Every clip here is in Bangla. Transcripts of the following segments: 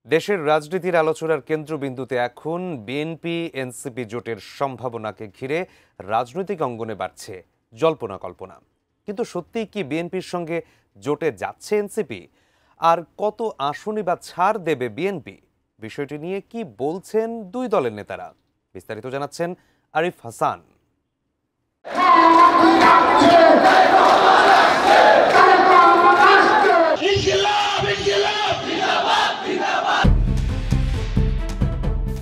দেশের রাজনীতির আলোচনার কেন্দ্রবিন্দুতে এখন বিএনপি এনসিপি জোটের সম্ভাবনাকে ঘিরে রাজনৈতিক অঙ্গনে বাড়ছে জল্পনা কল্পনা। কিন্তু সত্যিই কি বিএনপির সঙ্গে জোটে যাচ্ছে এনসিপি? আর কত আসনই বা ছাড় দেবে বিএনপি? বিষয়টি নিয়ে কি বলছেন দুই দলের নেতারা? বিস্তারিত জানাচ্ছেন আরিফ হাসান।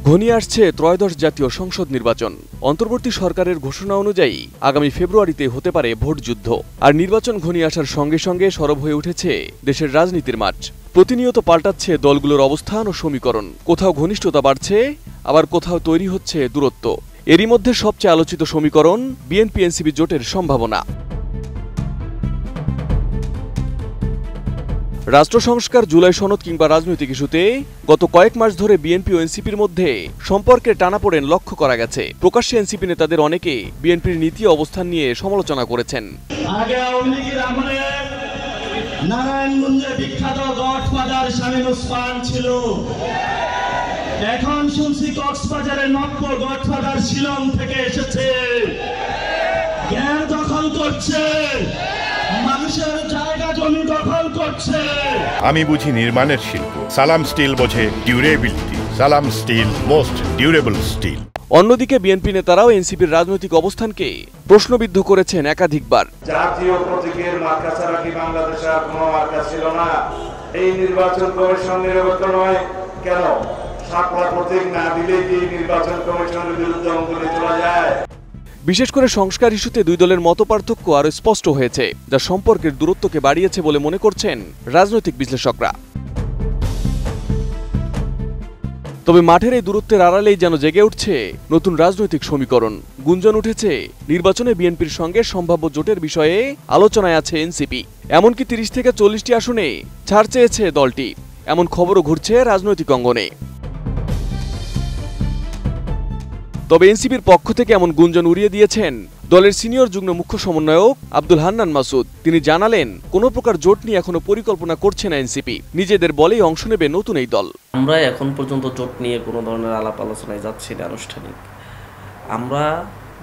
ঘনিয়ে আসছে ত্রয়োদশ জাতীয় সংসদ নির্বাচন। অন্তর্বর্তী সরকারের ঘোষণা অনুযায়ী আগামী ফেব্রুয়ারিতে হতে পারে ভোট যুদ্ধ। আর নির্বাচন ঘনিয়ে আসার সঙ্গে সঙ্গে সরব হয়ে উঠেছে দেশের রাজনীতির মাঠ। প্রতিনিয়ত পাল্টাচ্ছে দলগুলোর অবস্থান ও সমীকরণ। কোথাও ঘনিষ্ঠতা বাড়ছে, আবার কোথাও তৈরি হচ্ছে দূরত্ব। এরই মধ্যে সবচেয়ে আলোচিত সমীকরণ বিএনপি এনসিপি জোটের সম্ভাবনা। রাষ্ট্র সংস্কার, জুলাই সনদ কিংবা রাজনৈতিক ইস্যুতে গত কয়েক মাস ধরে বিএনপি ও এনসিপির মধ্যে সম্পর্কের টানাপোড়েন লক্ষ্য করা গেছে। প্রকাশ্যে এনসিপি নেতাদের অনেকে বিএনপির নীতি অবস্থান নিয়ে সমালোচনা করেছেন। আগে আওয়ামী লীগের আমলে নারায়ণগঞ্জে বিখ্যাত গডফাদার শামীম ওসমান ছিল, এখন শুনছি কক্সবাজারের নব্য গডফাদার শিলং থেকে এসেছে, জ্ঞান দখল করছে, মানুষের জায়গা জমি দখল করছে। আমি বুঝি নির্মাণের শিল্প, সালাম স্টিল বোঝে ডিউরেবিলিটি। সালাম স্টিল, মোস্ট ডিউরেবল স্টিল। অন্যদিকে বিএনপি নেতারাও এনসিপির রাজনৈতিক অবস্থানকে প্রশ্নবিদ্ধ করেছেন একাধিকবার। জাতীয় প্রতীকের মার্কা ছাড়া কি বাংলাদেশে আর কোনো মার্কা ছিল না? এই নির্বাচন কমিশন নিরপেক্ষ নয় কেন? শাপলা প্রতীক না দিলে কি নির্বাচন কমিশনের বিরুদ্ধে অঙ্গুলি তোলা যায়? বিশেষ করে সংস্কার ইস্যুতে দুই দলের মতপার্থক্য আরও স্পষ্ট হয়েছে, যা সম্পর্কের দূরত্বকে বাড়িয়েছে বলে মনে করছেন রাজনৈতিক বিশ্লেষকরা। তবে মাঠের এই দূরত্বের আড়ালেই যেন জেগে উঠছে নতুন রাজনৈতিক সমীকরণ। গুঞ্জন উঠেছে নির্বাচনে বিএনপির সঙ্গে সম্ভাব্য জোটের বিষয়ে আলোচনায় আছে এনসিপি। এমনকি 30 থেকে 40টি আসনে ছাড় চেয়েছে দলটি, এমন খবরও ঘুরছে রাজনৈতিক অঙ্গনে। তবে এনসিপির পক্ষ থেকে এমন গুঞ্জন উড়িয়ে দিয়েছেন দলের সিনিয়র যুগ্ম মুখ্য সমন্বয়ক আব্দুল হান্নান মাসুদ। তিনি জানালেন, কোনো প্রকার জোট নিয়ে এখনো পরিকল্পনা করছে না এনসিপি। নিজেদের বলেই অংশ নেবে নতুন এই দল। আমরা এখন পর্যন্ত জোট নিয়ে কোনো ধরনের আলাপ আলোচনায় যাচ্ছি না আনুষ্ঠানিক। আমরা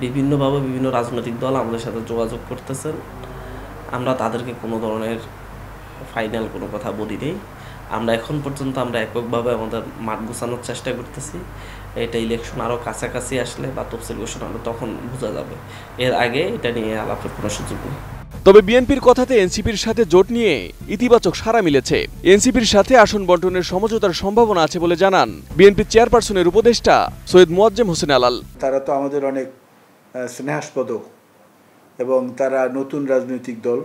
বিভিন্নভাবে বিভিন্ন রাজনৈতিক দল আমাদের সাথে যোগাযোগ করতেছেন, আমরা তাদেরকে কোনো ধরনের ফাইনাল কোনো কথা বলি নেই। আমরা এখন পর্যন্ত এককভাবে আমাদের মাঠ গোছানোর চেষ্টা করতেছি। এটা ইলেকশন আরও কাছাকাছি আসলে বা তফসিল ঘোষণা হলে তখন বোঝা যাবে। এর আগে এটা নিয়ে আলাপের কোনো সুযোগ নেই। তবে বিএনপির কথাতে এনসিপির সাথে জোট নিয়ে ইতিবাচক সাড়া মিলেছে। এনসিপির সাথে আসন বন্টনের সমঝোতার সম্ভাবনা আছে বলে জানান বিএনপির চেয়ারপারসনের উপদেষ্টা সৈয়দ মোয়াজ্জেম হোসেন আলাল। তারা তো আমাদের অনেক স্নেহাস্পদ এবং তারা নতুন রাজনৈতিক দল,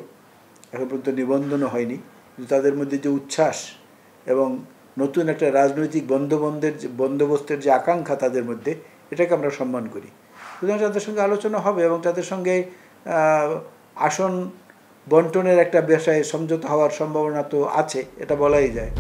এখন পর্যন্ত নিবন্ধনও হয়নি, কিন্তু তাদের মধ্যে যে উচ্ছ্বাস এবং নতুন একটা রাজনৈতিক বন্দোবস্তের যে আকাঙ্ক্ষা তাদের মধ্যে, এটাকে আমরা সম্মান করি। সুতরাং তাদের সঙ্গে আলোচনা হবে এবং তাদের সঙ্গে আসন বন্টনের একটা বিষয়ে সমঝোতা হওয়ার সম্ভাবনা তো আছে, এটা বলাই যায়।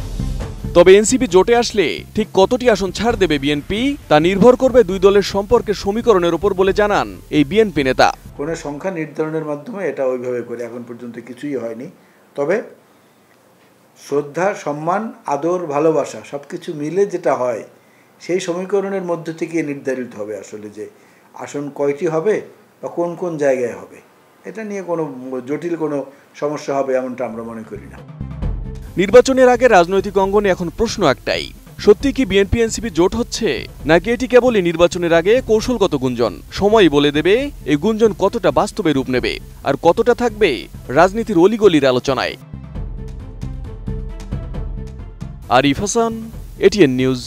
তবে এনসিপি জোটে আসলে ঠিক কতটি আসন ছাড় দেবে বিএনপি, তা নির্ভর করবে দুই দলের সম্পর্কের সমীকরণের উপর বলে জানান এই বিএনপি নেতা। কোনো সংখ্যা নির্ধারণের মাধ্যমে এটা ওইভাবে করে এখন পর্যন্ত কিছুই হয়নি। তবে শ্রদ্ধা, সম্মান, আদর, ভালোবাসা সব কিছু মিলে যেটা হয়, সেই সমীকরণের মধ্য থেকে নির্ধারিত হবে আসলে যে আসন কয়টি হবে বা কোন কোন জায়গায় হবে। এটা নিয়ে কোনো জটিল কোনো সমস্যা হবে এমনটা আমরা মনে করি না। নির্বাচনের আগে রাজনৈতিক অঙ্গনে এখন প্রশ্ন একটাই, সত্যি কি বিএনপি এনসিপি জোট হচ্ছে, নাকি এটি কেবলই নির্বাচনের আগে কৌশলগত গুঞ্জন? সময়ই বলে দেবে এই গুঞ্জন কতটা বাস্তবে রূপ নেবে আর কতটা থাকবে রাজনীতির অলিগলির আলোচনায়। Arif Hasan, ATN news.